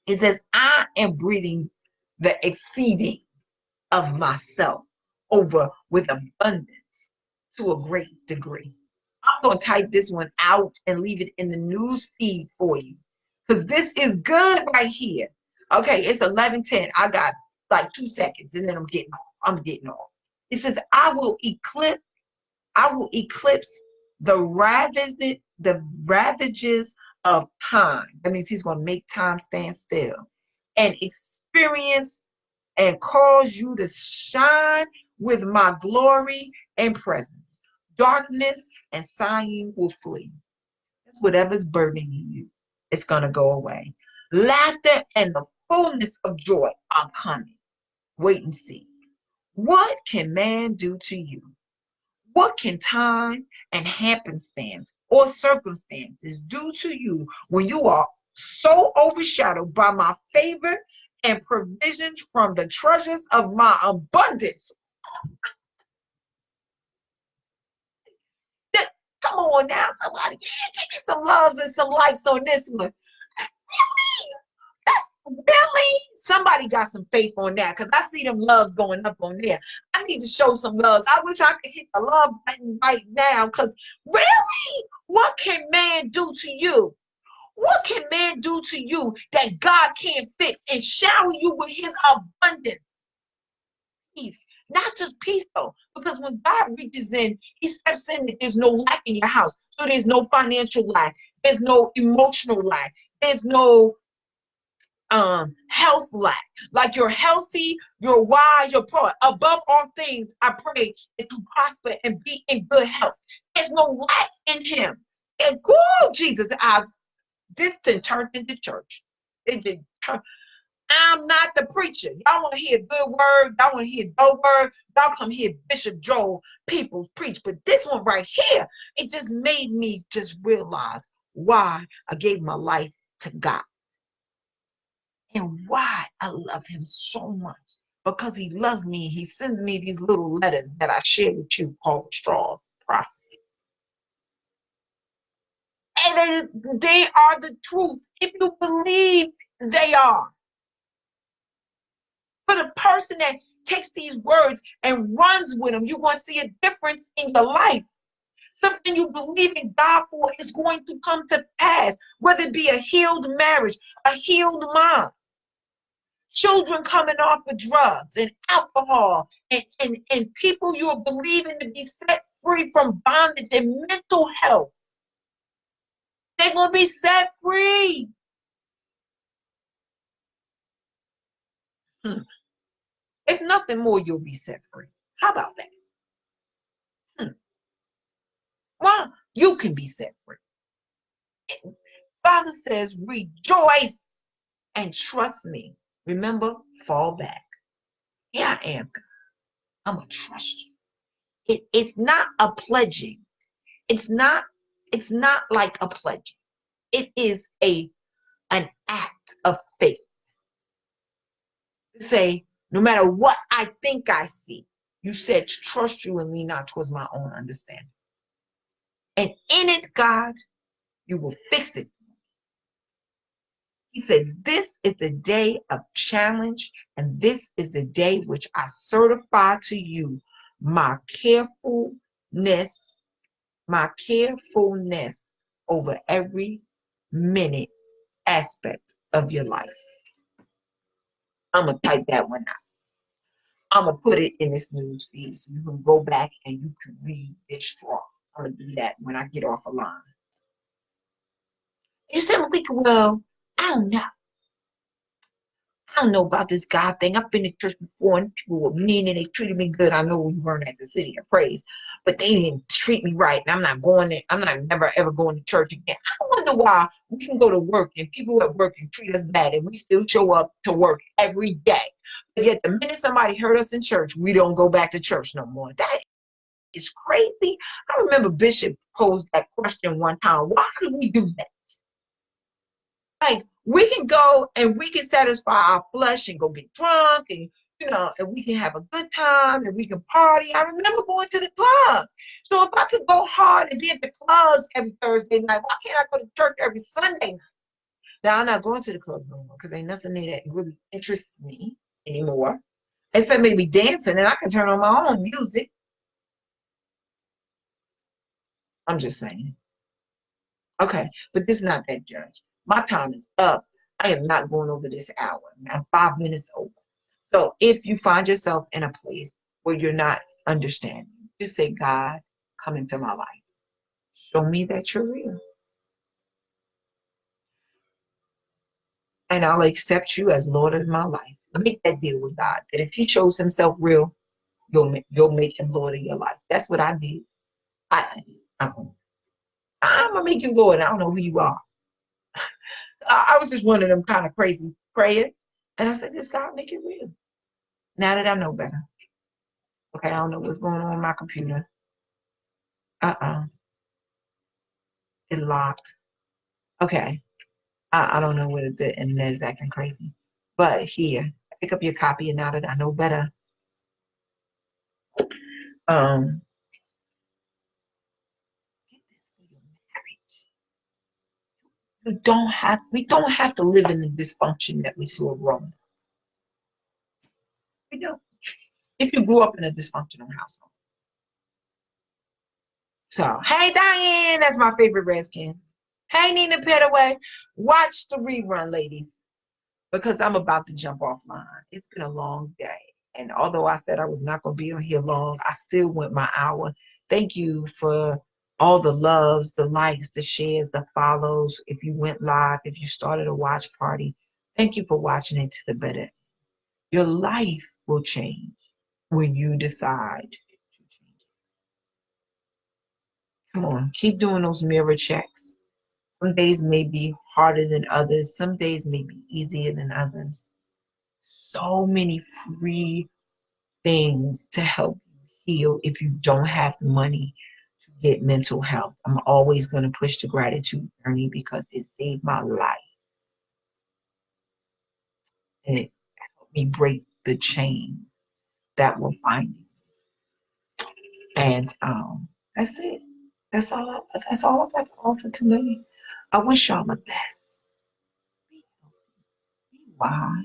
S1: It says, I am breathing the exceeding of myself over with abundance to a great degree. I'm going to type this one out and leave it in the news feed for you because this is good right here. Okay, it's 11:10. I got like 2 seconds and then I'm getting off. It says, I will eclipse the ravages of time. That means he's going to make time stand still and experience and cause you to shine with my glory and presence. Darkness and sighing will flee. That's whatever's burdening you. It's going to go away. Laughter and the fullness of joy are coming. Wait and see. What can man do to you? What can time and happenstance or circumstances do to you when you are so overshadowed by my favor and provisions from the treasures of my abundance? Come on now, somebody. Yeah, give me some loves and some likes on this one. Really? That's really somebody got some faith on that because I see them loves going up on there. I need to show some loves. I wish I could hit the love button right now because really, what can man do to you? What can man do to you that God can't fix and shower you with his abundance? Peace. Not just peace though, because when God reaches in, he steps in that there's no lack in your house. So there's no financial lack, there's no emotional lack, there's no health lack. Like you're healthy, you're wise, you're poor. Above all things, I pray that you prosper and be in good health. There's no lack in him. And oh Jesus, this done turned into church. It did turn. I'm not the preacher. Y'all want to hear good word, y'all want to hear dope word, y'all come hear Bishop Joel Peoples preach. But this one right here, it just made me just realize why I gave my life to God. And why I love him so much. Because he loves me. He sends me these little letters that I share with you called Straw Prophecy. And they are the truth. If you believe they are. For the person that takes these words and runs with them, you're going to see a difference in your life. Something you believe in God for is going to come to pass, whether it be a healed marriage, a healed mind, children coming off of drugs and alcohol, and people you are believing to be set free from bondage and mental health. They're going to be set free. If nothing more, you'll be set free. How about that? Well, you can be set free. Father says, rejoice and trust me. Remember, fall back. Here I am. I'm going to trust you. It's not a pledging. It's not like a pledging. It is an act of faith. To say, no matter what I think I see, you said to trust you and lean not towards my own understanding. And in it, God, you will fix it. He said, this is the day of challenge, and this is the day which I certify to you my carefulness, over every minute aspect of your life. I'm going to type that one out. I'm going to put it in this news feed so you can go back and you can read this strong. I'm going to do that when I get off the line. You said, Malika, well, I don't know. I don't know about this God thing. I've been to church before and people were mean and they treated me good. I know we weren't at the City of Praise, but they didn't treat me right. And I'm not going there. I'm not never ever going to church again. I wonder why we can go to work and people at work can treat us bad and we still show up to work every day. But yet the minute somebody hurt us in church, we don't go back to church no more. That is crazy. I remember Bishop posed that question one time. Why do we do that? Like we can go and we can satisfy our flesh and go get drunk and and we can have a good time and we can party. I remember going to the club. So if I could go hard and be at the clubs every Thursday night, why can't I go to church every Sunday night? Now I'm not going to the clubs no more because ain't nothing there that really interests me anymore. Except maybe dancing and I can turn on my own music. I'm just saying. Okay, but this is not that, Judge. My time is up. I am not going over this hour. I'm 5 minutes over. So if you find yourself in a place where you're not understanding, just say, God, come into my life. Show me that you're real. And I'll accept you as Lord of my life. Make that deal with God. That if he shows himself real, you'll make him Lord of your life. That's what I did. I'm going to make you Lord. I don't know who you are. I was just one of them kind of crazy prayers. And I said, this God, make it real. Now that I know better. Okay, I don't know what's going on with my computer. It's locked. Okay. I don't know what it did, and it's acting crazy. But here, pick up your copy, and now that I know better, um, get this for your marriage. We don't have to live in the dysfunction that we saw growing up. We don't. If you grew up in a dysfunctional household. So, hey Diane, that's my favorite Redskin. Hey Nina Petaway, watch the rerun, ladies, because I'm about to jump offline. It's been a long day. And although I said I was not going to be on here long, I still went my hour. Thank you for all the loves, the likes, the shares, the follows. If you went live, if you started a watch party, thank you for watching it to the better. Your life will change when you decide to change it. Come on, keep doing those mirror checks. Some days may be harder than others. Some days may be easier than others. So many free things to help you heal if you don't have the money to get mental health. I'm always going to push the gratitude journey because it saved my life and it helped me break the chain that were binding. And that's it. That's all I've got to offer today. I wish y'all the best. Be healthy, be wise,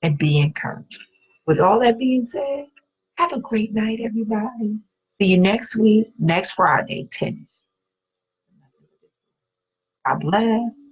S1: and be encouraged. With all that being said, have a great night, everybody. See you next week, next Friday, 10. God bless.